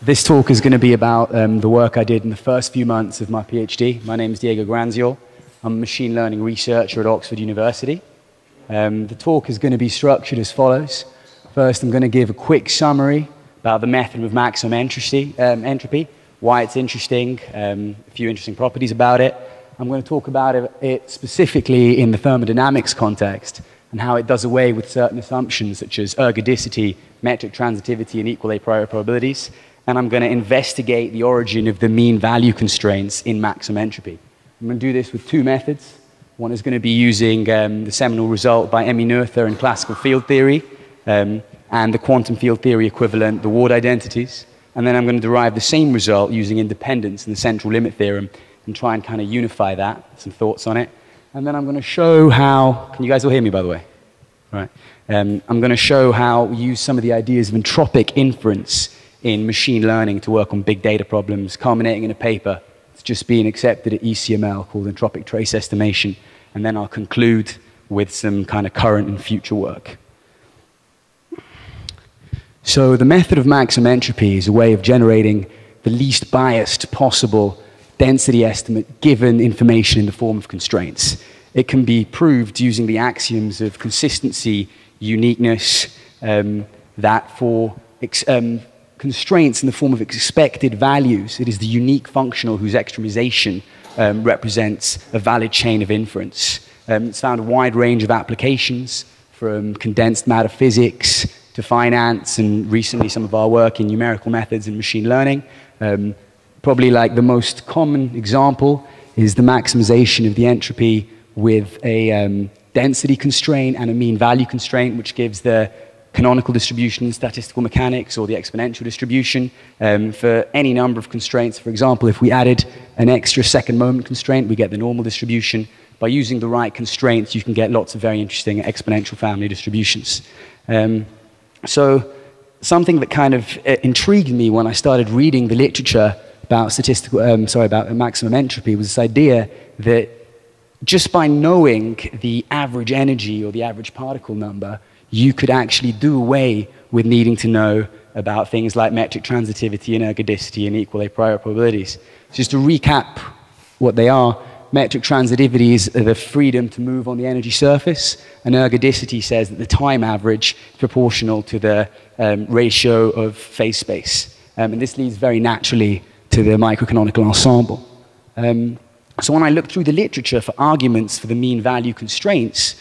This talk is going to be about the work I did in the first few months of my PhD. My name is Granziol. I'm a machine learning researcher at Oxford University. The talk is going to be structured as follows. First, I'm going to give a quick summary about the method of maximum entropy, why it's interesting, a few interesting properties about it. I'm going to talk about it specifically in the thermodynamics context and how it does away with certain assumptions such as ergodicity, metric transitivity, and equal a priori probabilities. And I'm going to investigate the origin of the mean value constraints in maximum entropy. I'm going to do this with two methods. One is going to be using the seminal result by Emmy Noether in classical field theory and the quantum field theory equivalent, the Ward identities. And then I'm going to derive the same result using independence and the central limit theorem and try and kind of unify that, some thoughts on it. And then I'm going to show how, can you guys all hear me, by the way? Right. I'm going to show how we use some of the ideas of entropic inference in machine learning to work on big data problems, culminating in a paper that's just being accepted at ECML called Entropic Trace Estimation. And then I'll conclude with some kind of current and future work. So the method of maximum entropy is a way of generating the least biased possible density estimate given information in the form of constraints. It can be proved using the axioms of consistency, uniqueness, that for constraints in the form of expected values, it is the unique functional whose extremization represents a valid chain of inference. It's found a wide range of applications from condensed matter physics to finance and recently some of our work in numerical methods and machine learning. Probably like the most common example is the maximization of the entropy with a density constraint and a mean value constraint, which gives the canonical distribution in statistical mechanics or the exponential distribution for any number of constraints. For example, if we added an extra second moment constraint, we get the normal distribution. By using the right constraints, you can get lots of very interesting exponential family distributions. So something that kind of intrigued me when I started reading the literature about about maximum entropy was this idea that just by knowing the average energy or the average particle number, you could actually do away with needing to know about things like metric transitivity and ergodicity and equal a priori probabilities. Just to recap what they are, metric transitivity is the freedom to move on the energy surface, and ergodicity says that the time average is proportional to the ratio of phase space. And this leads very naturally to the micro-canonical ensemble. So when I looked through the literature for arguments for the mean value constraints,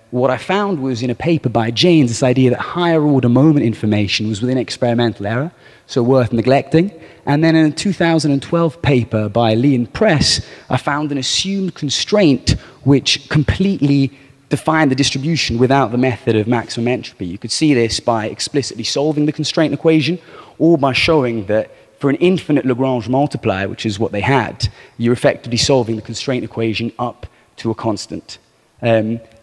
what I found was in a paper by Janes this idea that higher order moment information was within experimental error, so worth neglecting. And then in a 2012 paper by Lee and Press, I found an assumed constraint which completely defined the distribution without the method of maximum entropy. You could see this by explicitly solving the constraint equation or by showing that for an infinite Lagrange multiplier, which is what they had, you're effectively solving the constraint equation up to a constant.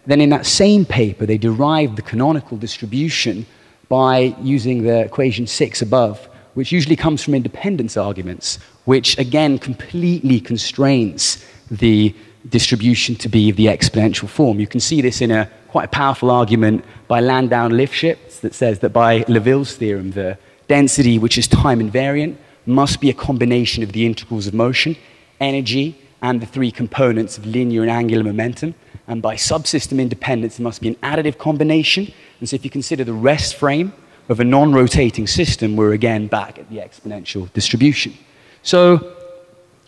Then in that same paper, they derived the canonical distribution by using the equation 6 above, which usually comes from independence arguments, which again completely constrains the distribution to be of the exponential form. You can see this in a quite powerful argument by Landau and Lifshitz that says that by Leville's theorem, the density, which is time invariant, must be a combination of the integrals of motion, energy, and the three components of linear and angular momentum. And by subsystem independence, it must be an additive combination. And so if you consider the rest frame of a non-rotating system, we're again back at the exponential distribution. So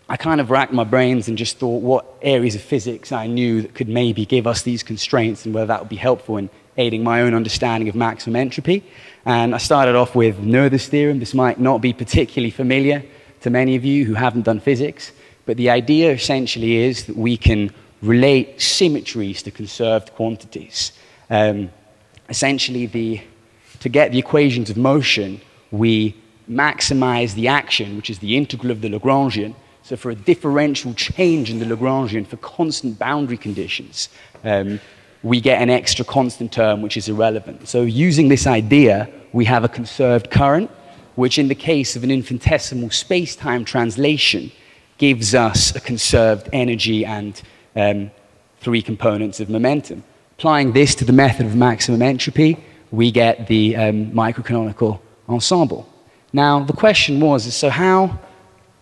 I kind of racked my brains and just thought what areas of physics I knew that could maybe give us these constraints and whether that would be helpful in aiding my own understanding of maximum entropy. And I started off with Noether's theorem. This might not be particularly familiar to many of you who haven't done physics, but the idea essentially is that we can relate symmetries to conserved quantities. Essentially, to get the equations of motion, we maximize the action, which is the integral of the Lagrangian. So for a differential change in the Lagrangian for constant boundary conditions, we get an extra constant term, which is irrelevant. So using this idea, we have a conserved current, which in the case of an infinitesimal space-time translation gives us a conserved energy and three components of momentum. Applying this to the method of maximum entropy, we get the micro-canonical ensemble. Now, the question was, so how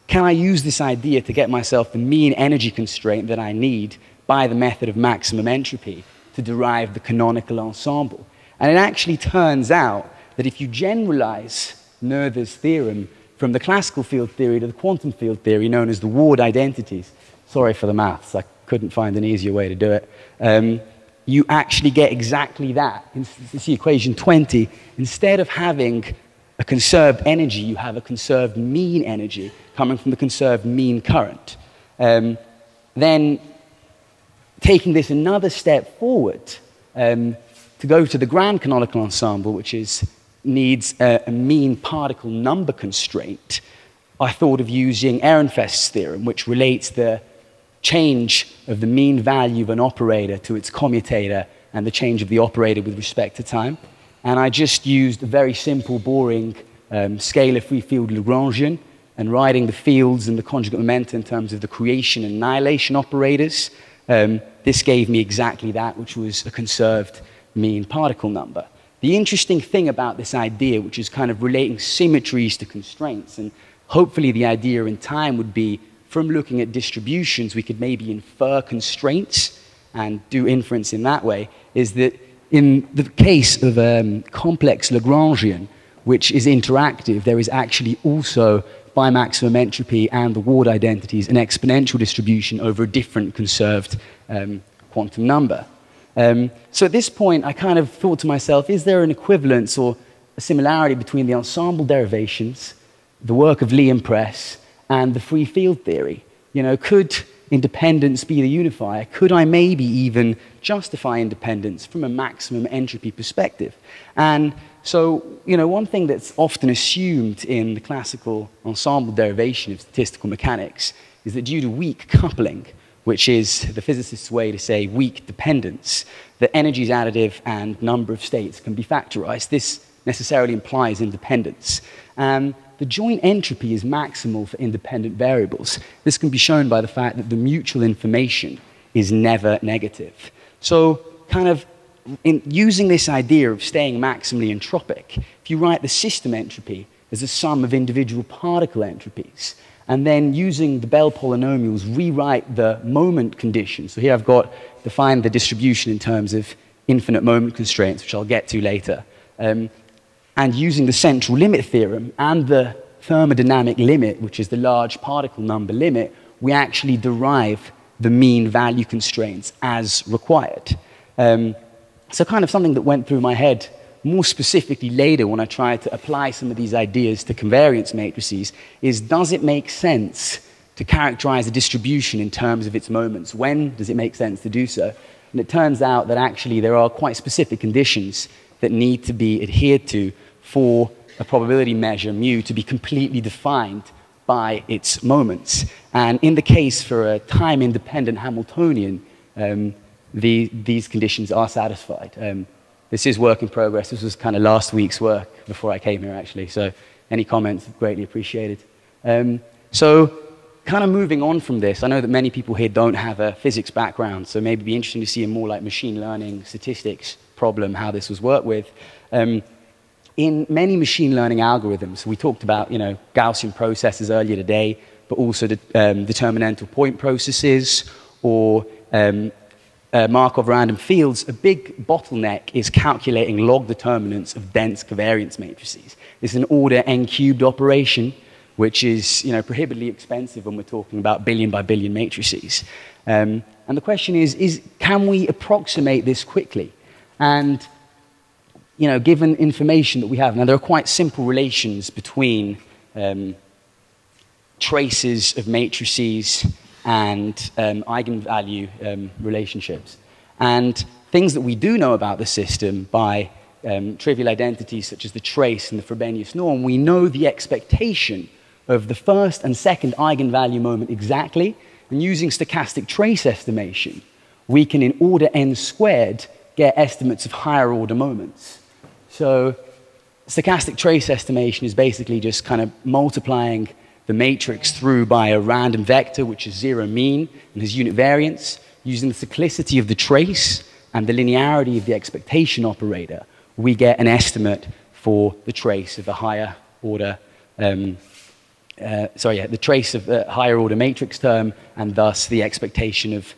can I use this idea to get myself the mean energy constraint that I need by the method of maximum entropy to derive the canonical ensemble? And it actually turns out that if you generalize Noether's theorem from the classical field theory to the quantum field theory known as the Ward identities, sorry for the maths, I couldn't find an easier way to do it, you actually get exactly that. It's the equation 20. Instead of having a conserved energy, you have a conserved mean energy coming from the conserved mean current. Then taking this another step forward, to go to the grand canonical ensemble, which needs a mean particle number constraint, I thought of using Ehrenfest's theorem, which relates the change of the mean value of an operator to its commutator and the change of the operator with respect to time. And I just used a very simple, boring scalar free field Lagrangian and writing the fields and the conjugate momenta in terms of the creation and annihilation operators. This gave me exactly that, which was a conserved mean particle number. The interesting thing about this idea, which is kind of relating symmetries to constraints, and hopefully the idea in time would be from looking at distributions, we could maybe infer constraints and do inference in that way, is that in the case of a complex Lagrangian, which is interactive, there is actually also, by maximum entropy and the Ward identities, an exponential distribution over a different conserved quantum number. So at this point, I kind of thought to myself, is there an equivalence or a similarity between the ensemble derivations, the work of Lee and Press, and the free field theory? You know, could independence be the unifier? Could I maybe even justify independence from a maximum entropy perspective? And so, you know, one thing that's often assumed in the classical ensemble derivation of statistical mechanics is that due to weak coupling, which is the physicist's way to say weak dependence, that energy is additive and number of states can be factorized. This necessarily implies independence. The joint entropy is maximal for independent variables. This can be shown by the fact that the mutual information is never negative. So kind of in using this idea of staying maximally entropic, if you write the system entropy as a sum of individual particle entropies, and then using the Bell polynomials, rewrite the moment condition. So here I've got defined the distribution in terms of infinite moment constraints, which I'll get to later. And using the central limit theorem and the thermodynamic limit, which is the large particle number limit, we actually derive the mean value constraints as required. So kind of something that went through my head more specifically later when I tried to apply some of these ideas to covariance matrices is, does it make sense to characterize a distribution in terms of its moments? When does it make sense to do so? And it turns out that actually there are quite specific conditions that need to be adhered to for a probability measure, mu, to be completely defined by its moments. And in the case for a time-independent Hamiltonian, these conditions are satisfied. This is work in progress. This was kind of last week's work before I came here, actually. So any comments, greatly appreciated. So kind of moving on from this, I know that many people here don't have a physics background, so maybe it'd be interesting to see a more like machine learning statistics problem, how this was worked with. In many machine learning algorithms, we talked about, you know, Gaussian processes earlier today, but also the determinantal point processes or Markov random fields. A big bottleneck is calculating log determinants of dense covariance matrices. It's an order n cubed operation, which is, you know, prohibitively expensive when we're talking about billion by billion matrices. And the question is can we approximate this quickly? And, you know, given information that we have, now there are quite simple relations between traces of matrices and eigenvalue relationships. And things that we do know about the system by trivial identities such as the trace and the Frobenius norm, we know the expectation of the first and second eigenvalue moment exactly. And using stochastic trace estimation, we can, in order n squared, get estimates of higher order moments. So stochastic trace estimation is basically just kind of multiplying the matrix through by a random vector, which is zero mean and has unit variance. Using the cyclicity of the trace and the linearity of the expectation operator, we get an estimate for the trace of a higher order the trace of the higher order matrix term, and thus the expectation of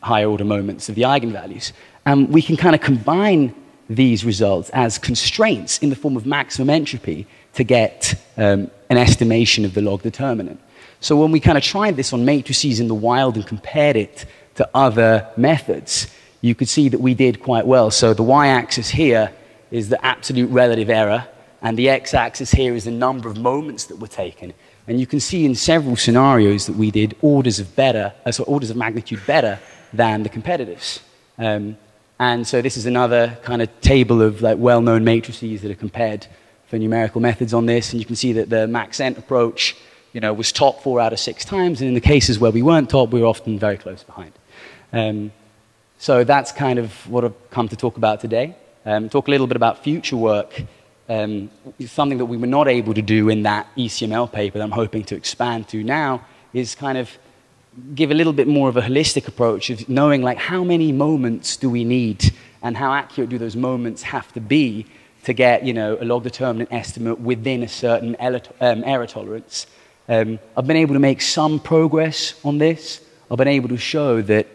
higher order moments of the eigenvalues. And we can kind of combine these results as constraints in the form of maximum entropy to get an estimation of the log determinant. So when we kind of tried this on matrices in the wild and compared it to other methods, you could see that we did quite well. So the y-axis here is the absolute relative error, and the x-axis here is the number of moments that were taken. And you can see in several scenarios that we did orders of magnitude better than the competitors. And so this is another kind of table of like well-known matrices that are compared for numerical methods on this. And you can see that the MaxEnt approach, was top 4 out of 6 times. And in the cases where we weren't top, we were often very close behind. So that's kind of what I've come to talk about today. Talk a little bit about future work. Something that we were not able to do in that ECML paper that I'm hoping to expand to now is kind of give a little bit more of a holistic approach of knowing like how many moments do we need and how accurate do those moments have to be to get a log determinant estimate within a certain error tolerance. I've been able to make some progress on this. I've been able to show that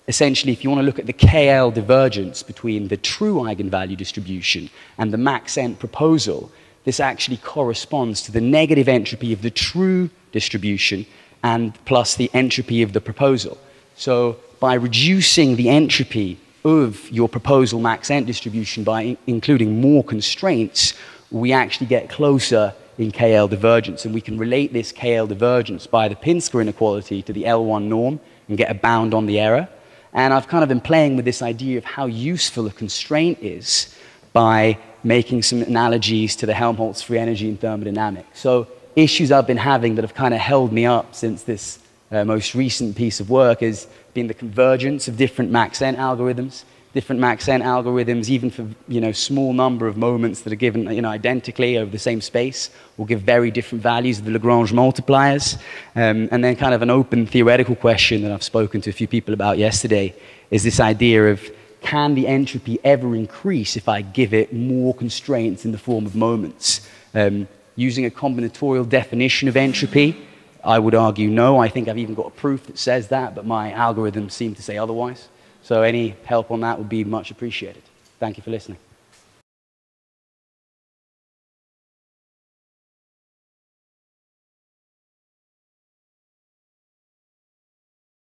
essentially, if you want to look at the KL divergence between the true eigenvalue distribution and the MaxEnt proposal, this actually corresponds to the negative entropy of the true distribution and plus the entropy of the proposal. So by reducing the entropy of your proposal MaxEnt distribution by including more constraints, we actually get closer in KL divergence. And we can relate this KL divergence by the Pinsker inequality to the L1 norm and get a bound on the error. And I've kind of been playing with this idea of how useful a constraint is by making some analogies to the Helmholtz free energy in thermodynamics. So issues I've been having that have kind of held me up since this most recent piece of work has been the convergence of different MaxEnt algorithms. Different MaxEnt algorithms, even for small number of moments that are given identically over the same space, will give very different values of the Lagrange multipliers. And then kind of an open theoretical question that I've spoken to a few people about yesterday is this idea of, can the entropy ever increase if I give it more constraints in the form of moments? Using a combinatorial definition of entropy, I would argue no. I think I've even got a proof that says that, but my algorithms seem to say otherwise. So any help on that would be much appreciated. Thank you for listening.